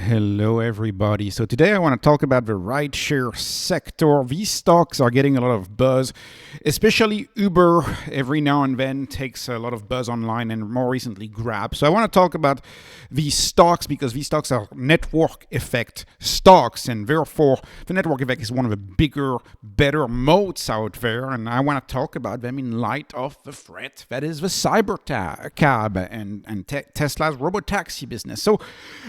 Hello, everybody. So today I want to talk about the rideshare sector. These stocks are getting a lot of buzz, especially Uber every now and then takes a lot of buzz online and more recently Grab. So I want to talk about these stocks because these stocks are network effect stocks, and therefore the network effect is one of the bigger, better moats out there. And I want to talk about them in light of the threat that is the cyber cab and Tesla's robotaxi business. So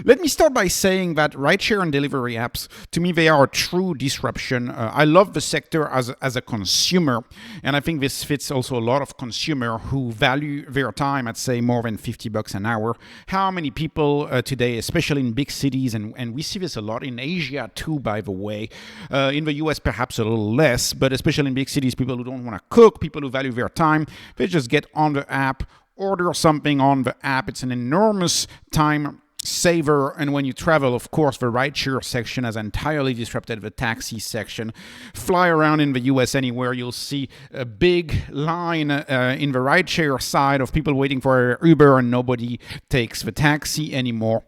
let me start by saying that rideshare and delivery apps, to me, they are a true disruption. I love the sector as a consumer, and I think this fits also a lot of consumer who value their time at, say, more than $50 an hour. How many people today, especially in big cities, and we see this a lot in Asia too, by the way, in the US perhaps a little less, but especially in big cities, people who don't want to cook, people who value their time, they just get on the app, order something on the app. It's an enormous time saver. And when you travel, of course, the rideshare section has entirely disrupted the taxi section. Fly around in the US anywhere, you'll see a big line in the rideshare side of people waiting for Uber, and nobody takes the taxi anymore.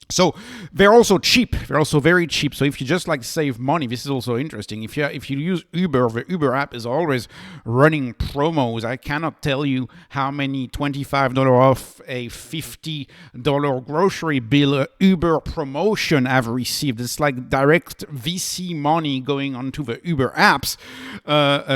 So they're also cheap. They're also very cheap. So if you just like save money, this is also interesting. If you use Uber, the Uber app is always running promos. I cannot tell you how many $25 off a $50 grocery bill Uber promotion I've received. It's like direct VC money going onto the Uber apps.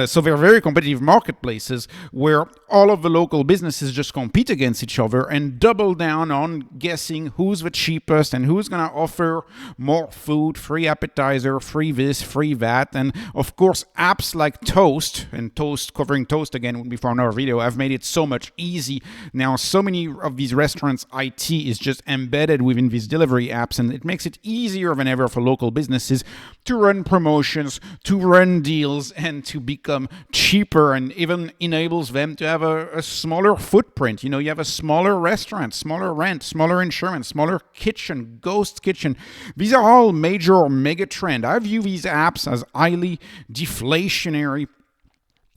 So they're very competitive marketplaces where all of the local businesses just compete against each other and double down on guessing who's the cheapest and who's going to offer more food, free appetizer, free this, free that. And of course, apps like Toast, and Toast, covering Toast again would be for another video, have made it so much easy. Now, so many of these restaurants' IT is just embedded within these delivery apps, and it makes it easier than ever for local businesses to run promotions, to run deals, and to become cheaper, and even enables them to have a smaller footprint. You have a smaller restaurant, smaller rent, smaller insurance, smaller kitchen, ghost kitchen. These are all major mega trend. I view these apps as highly deflationary.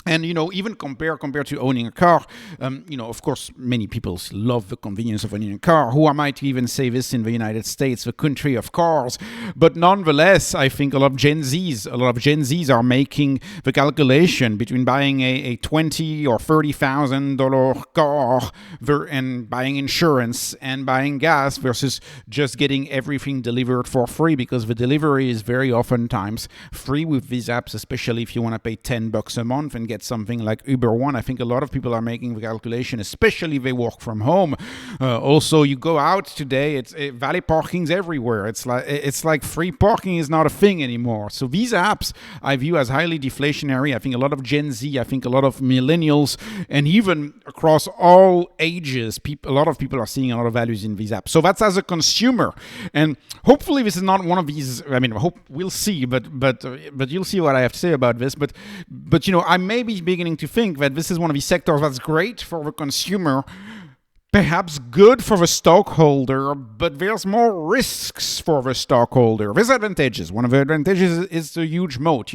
And, even compared to owning a car, of course, many people love the convenience of owning a car. Who am I to even say this in the United States, the country of cars? But nonetheless, I think a lot of Gen Zs are making the calculation between buying a $20,000 or $30,000 car and buying insurance and buying gas versus just getting everything delivered for free, because the delivery is very oftentimes free with these apps, especially if you want to pay $10 a month and get something like Uber One. I think a lot of people are making the calculation, especially if they work from home. Also, you go out today, valet parking's everywhere. It's like free parking is not a thing anymore. So these apps I view as highly deflationary. I think a lot of Gen Z, I think a lot of millennials, and even across all ages, a lot of people are seeing a lot of values in these apps. So that's as a consumer, and hopefully this is not one of these. I mean, we'll see, but you'll see what I have to say about this. But I may be beginning to think that this is one of these sectors that's great for the consumer, perhaps good for the stockholder, but there's more risks for the stockholder. There's advantages. One of the advantages is the huge moat.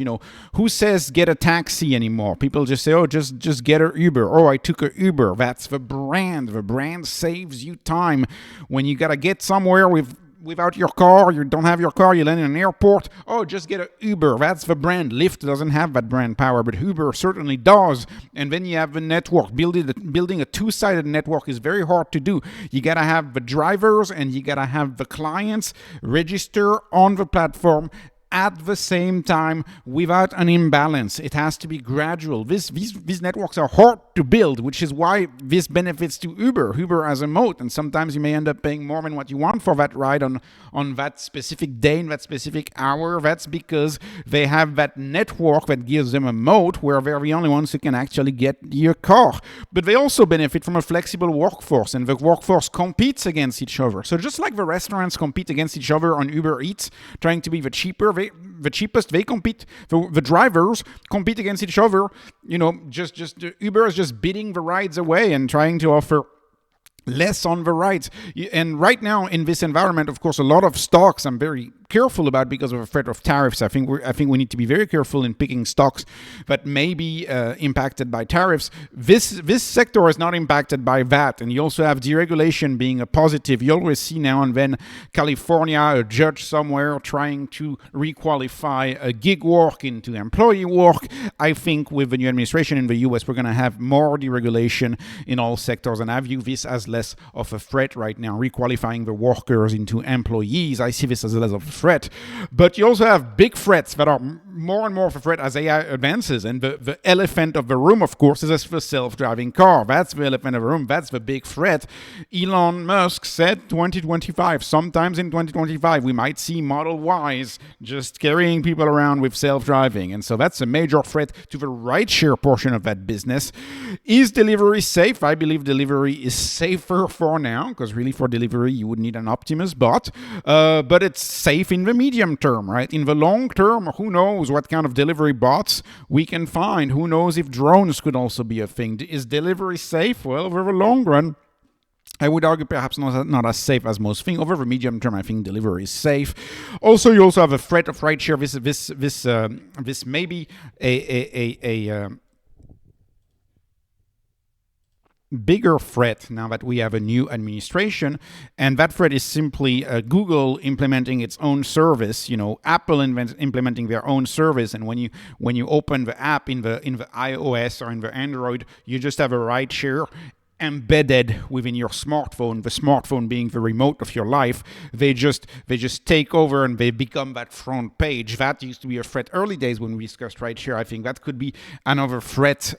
Who says get a taxi anymore? People just say, just get an Uber. Oh, I took an Uber. That's the brand. The brand saves you time. When you got to get somewhere without your car, you don't have your car, you land in an airport, just get an Uber. That's the brand. Lyft doesn't have that brand power, but Uber certainly does. And then you have the network. Building a two-sided network is very hard to do. You got to have the drivers and you got to have the clients register on the platform at the same time without an imbalance. It has to be gradual. These networks are hard to build, which is why this benefits to Uber as a moat. And sometimes you may end up paying more than what you want for that ride on that specific day, in that specific hour. That's because they have that network that gives them a moat where they're the only ones who can actually get your car. But they also benefit from a flexible workforce, and the workforce competes against each other. So just like the restaurants compete against each other on Uber Eats, trying to be the cheapest, they compete. The drivers compete against each other. Just Uber is just bidding the rides away and trying to offer less on the rides. And right now in this environment, of course, a lot of stocks, I'm very careful about because of a threat of tariffs. I think we need to be very careful in picking stocks that may be impacted by tariffs. This sector is not impacted by that, and you also have deregulation being a positive. You always see now and then California, a judge somewhere trying to requalify a gig work into employee work. I think with the new administration in the US, we're going to have more deregulation in all sectors, and I view this as less of a threat right now, requalifying the workers into employees. I see this as less of a threat. But you also have big threats that are more and more of a threat as AI advances, and the elephant of the room, of course, is the self-driving car. That's the elephant of the room. That's the big threat. Elon Musk said 2025. Sometimes in 2025, we might see Model Ys just carrying people around with self-driving. And so that's a major threat to the rideshare portion of that business. Is delivery safe? I believe delivery is safer for now, because really for delivery, you would need an Optimus bot. But it's safe in the medium term, right? In the long term, who knows what kind of delivery bots we can find? Who knows if drones could also be a thing? Is delivery safe? Well, over the long run, I would argue perhaps not as safe as most things. Over the medium term, I think delivery is safe. Also, you also have a threat of rideshare. This may be a bigger threat now that we have a new administration, and that threat is simply Google implementing its own service. Apple implementing their own service, and when you open the app in the iOS or in the Android, you just have a rideshare embedded within your smartphone, the smartphone being the remote of your life. They just take over and they become that front page. That used to be a threat early days when we discussed rideshare. I think that could be another threat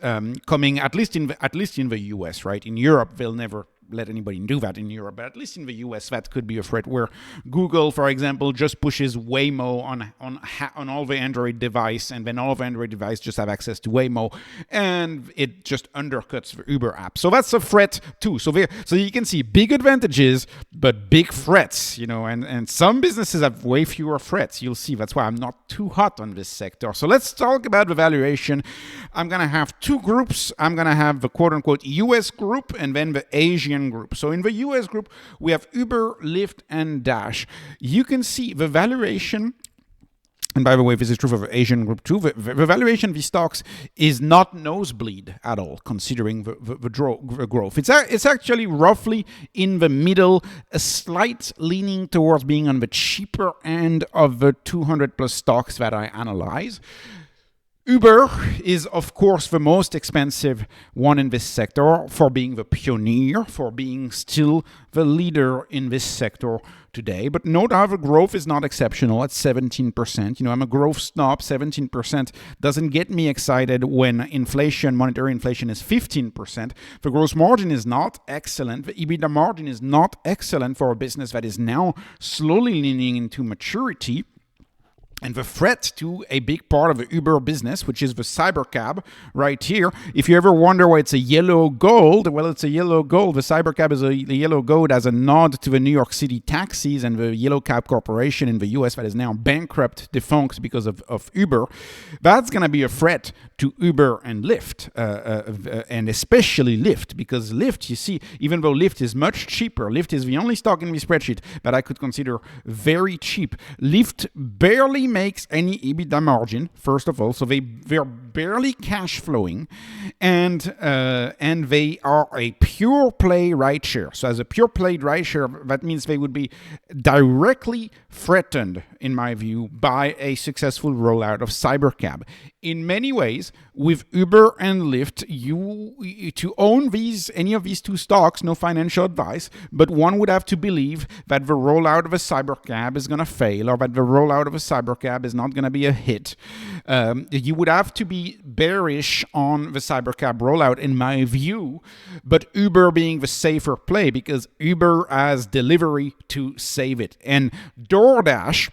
coming, at least in the US, right? In Europe, they'll never let anybody do that in Europe, but at least in the US, that could be a threat where Google, for example, just pushes Waymo on all the Android device, and then all of the Android device just have access to Waymo, and it just undercuts the Uber app. So that's a threat too. So you can see big advantages, but big threats, and some businesses have way fewer threats. You'll see. That's why I'm not too hot on this sector. So let's talk about the valuation. I'm going to have two groups. I'm going to have the quote-unquote US group and then the Asian group. So in the US group, we have Uber, Lyft, and Dash. You can see the valuation, and by the way, this is true for the Asian group too, the valuation of these stocks is not nosebleed at all, considering the growth. It's actually roughly in the middle, a slight leaning towards being on the cheaper end of the 200 plus stocks that I analyze. Uber is, of course, the most expensive one in this sector for being the pioneer, for being still the leader in this sector today. But note how the growth is not exceptional at 17%. I'm a growth snob. 17% doesn't get me excited when monetary inflation is 15%. The gross margin is not excellent. The EBITDA margin is not excellent for a business that is now slowly leaning into maturity. And the threat to a big part of the Uber business, which is the cybercab right here. If you ever wonder why it's a yellow gold, well, it's a yellow gold. The cybercab is a yellow gold as a nod to the New York City taxis and the Yellow Cab Corporation in the US that is now bankrupt, defunct because of Uber. That's going to be a threat to Uber and Lyft, and especially Lyft, because Lyft, you see, even though Lyft is much cheaper, Lyft is the only stock in the spreadsheet that I could consider very cheap. Lyft barely makes any EBITDA margin, first of all, so they're barely cash flowing, and they are a pure play rideshare. So as a pure play rideshare, that means they would be directly threatened, in my view, by a successful rollout of cybercab. In many ways, with Uber and Lyft, to own any of these two stocks, no financial advice, but one would have to believe that the rollout of a cybercab is going to fail, or that the rollout of a cybercab is not going to be a hit. You would have to be bearish on the cybercab rollout, in my view, but Uber being the safer play, because Uber has delivery to save it. And Doordash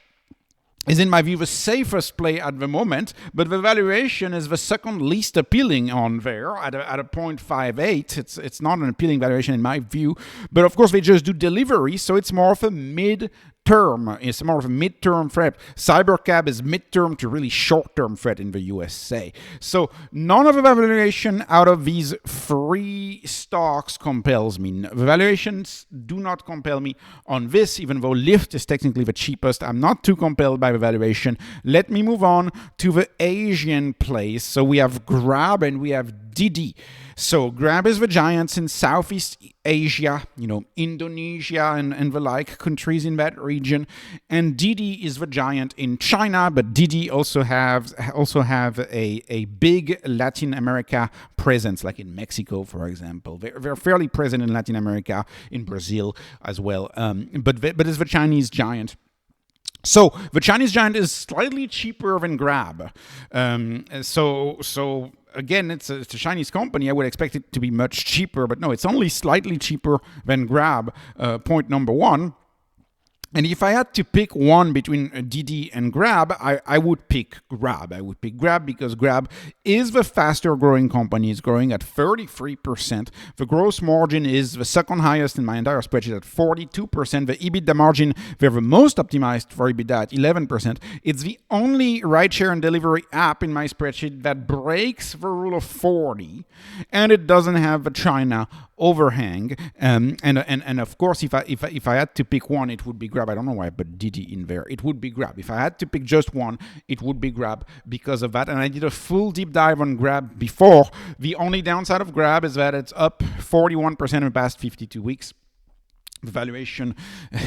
is, in my view, the safest play at the moment, but the valuation is the second least appealing on there at a 0.58. It's not an appealing valuation in my view, but of course they just do delivery, so it's more of a mid term. It's more of a mid-term threat. Cybercab is mid-term to really short-term threat in the USA. So none of the valuation out of these three stocks compels me. The valuations do not compel me on this, even though Lyft is technically the cheapest. I'm not too compelled by the valuation. Let me move on to the Asian place. So we have Grab and we have DiDi. So Grab is the giants in Southeast Asia, Indonesia and the like countries in that region, and DiDi is the giant in China. But DiDi also have a big Latin America presence, like in Mexico, for example. They're fairly present in Latin America, in Brazil as well. But it's the Chinese giant. So the Chinese giant is slightly cheaper than Grab. So again, it's a Chinese company. I would expect it to be much cheaper, but no, it's only slightly cheaper than Grab. Point number one. And if I had to pick one between DiDi and Grab, I would pick Grab. I would pick Grab because Grab is the faster growing company. It's growing at 33%. The gross margin is the second highest in my entire spreadsheet at 42%. The EBITDA margin, they're the most optimized for EBITDA at 11%. It's the only rideshare and delivery app in my spreadsheet that breaks the rule of 40, and it doesn't have the China overhang. And of course, if I had to pick one, it would be Grab. I don't know why I put DiDi in there. It would be Grab. If I had to pick just one, it would be Grab because of that. And I did a full deep dive on Grab before. The only downside of Grab is that it's up 41% in the past 52 weeks. The valuation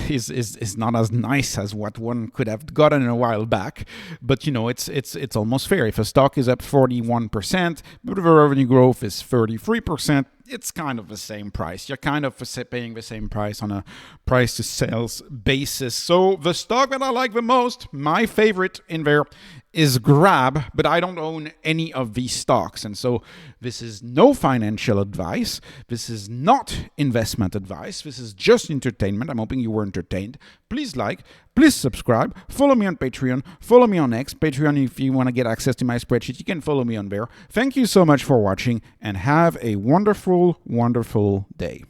is not as nice as what one could have gotten a while back, but it's almost fair. If a stock is up 41%, but the revenue growth is 33%, it's kind of the same price. You're kind of paying the same price on a price to sales basis. So the stock that I like the most, my favorite in there, is Grab, but I don't own any of these stocks. And so this is no financial advice. This is not investment advice. This is just entertainment. I'm hoping you were entertained. Please like, please subscribe, follow me on Patreon, follow me on X. Patreon, if you want to get access to my spreadsheet, you can follow me on there. Thank you so much for watching and have a wonderful, wonderful day.